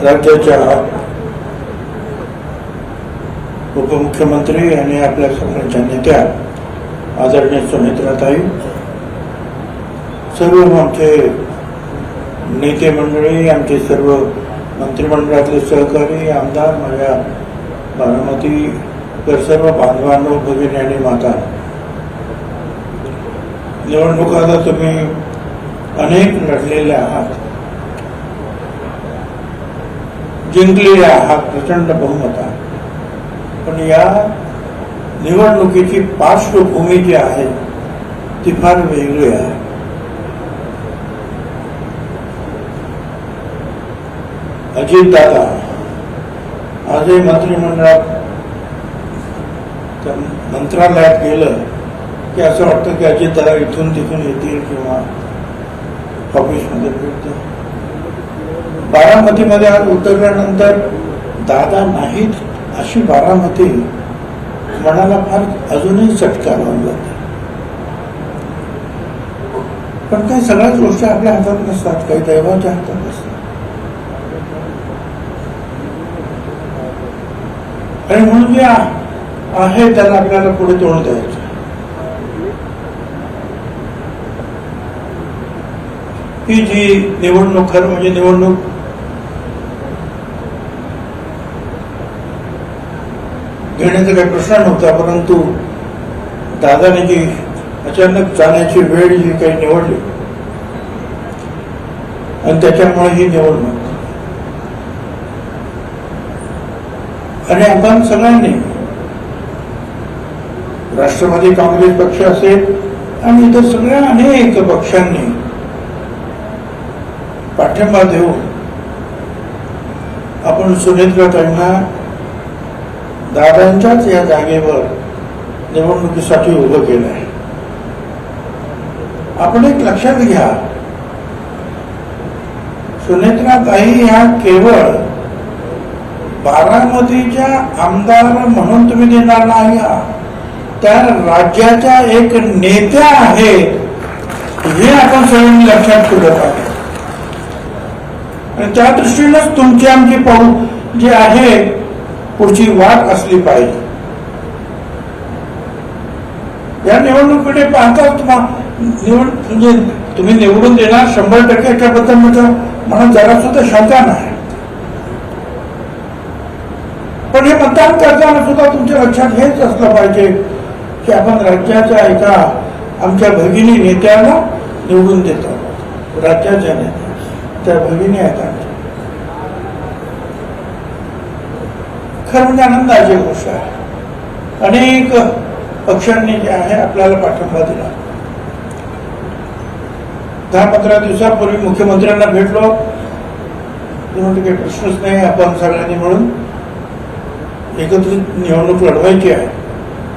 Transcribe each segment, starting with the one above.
राज्याच्या उपमुख्यमंत्री आणि आपल्या सगळ्यांच्या नेत्या आदरणीय सुनेत्राताई, सर्व आमचे नेते मंडळी, आमचे सर्व मंत्रिमंडळातले सहकारी आमदार, माझ्या बारामतीकर सर्व बांधवांनो, भगिनी आणि माता, निवडणुकाला तुम्ही अनेक लढलेले आहात, जिंकलेले आहात प्रचंड बहुमतात. पण या निवडणुकीची पार्श्वभूमी जी आहे ती फार वेगळी आहे. अजितदादा आजही मंत्रिमंडळात मंत्रालयात गेलं की असं वाटतं की अजितदादा इथून तिथून येतील किंवा ऑफिसमध्ये भेटतील. बारामतीमध्ये आज उतरल्यानंतर दादा नाहीत अशी बारामती मनाला फार अजूनही चटका लावून जाते. पण काही सगळ्याच गोष्टी आपल्या हातात नसतात, काही दैवाच्या हातात असतात. आणि म्हणून जे आहे त्याला आपल्याला पुढे तोंड द्यायचं. ही जी निवडणूक खरं म्हणजे निवडणूक घेण्याचा काही प्रश्न नव्हता, परंतु दादाने जी अचानक जाण्याची वेळ जी काही निवडली आणि त्याच्यामुळे ही निवडणूक. आणि आपण सगळ्यांनी, राष्ट्रवादी काँग्रेस पक्ष असेल आणि इतर सगळ्या अनेक पक्षांनी पाठिंबा देऊन आपण सुनेत्राताईंना दादांच्याच या जागेवर निवडणुकीसाठी उभं केलं आहे. आपण एक लक्षात घ्या, सुनेत्राताई ह्या केवळ बारामतीच्या आमदार म्हणून तुम्ही देणार नाही, त्या राज्याच्या एक नेत्या आहेत हे आपण सगळ्यांनी लक्षात ठेवलं पाहिजे. आणि त्या दृष्टीनंच तुमची आमची पाऊल जी आहे पुढची वाट असली पाहिजे. या निवडणुकीकडे पाहता म्हणजे तुम्ही निवडून देणार 100% याच्याबद्दल मला जरा सुद्धा शंका नाही. पण हे मतदान करताना सुद्धा तुमच्या लक्षात हेच असलं पाहिजे की आपण राज्याच्या एका आमच्या भगिनी नेत्याला निवडून देतो. राज्याच्या नेत्या त्या भगिनी आहेत आमच्या. खरं म्हणजे आनंदाची गोष्ट आहे. अनेक पक्षांनी जे आहे आपल्याला पाठिंबा दिला. 10-15 दिवसापूर्वी मुख्यमंत्र्यांना भेटलो, म्हणून काही प्रश्नच नाही, आपण सगळ्यांनी मिळून एकत्रित निवडणूक लढवायची आहे.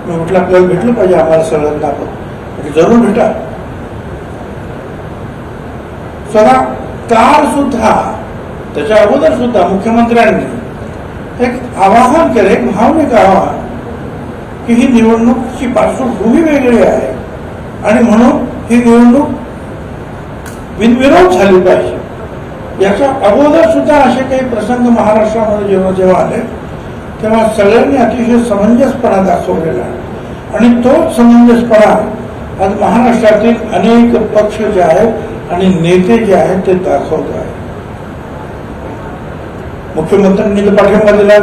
मी म्हटलं आपल्याला भेटलं पाहिजे, आम्हाला सगळ्यांना आपण जरूर भेटा. स्वतः काल सुद्धा त्याच्या अगोदर सुद्धा मुख्यमंत्र्यांनी एक आवाहन केलं, एक भावनिक आवाहन की ही निवडणुकीची पार्श्वभूमी वेगळी आहे आणि म्हणून ही निवडणूक बिनविरोध झाली पाहिजे. याच्या अगोदर सुद्धा असे काही प्रसंग महाराष्ट्रामध्ये जेव्हा आले तेव्हा सगळ्यांनी अतिशय समंजसपणा दाखवलेला आहे. आणि तोच समंजसपणा आज महाराष्ट्रातील अनेक पक्ष जे आहेत आणि नेते जे आहेत ते दाखवत आहेत. मुख्यमंत्र्यांनी पाठिंबा दिला,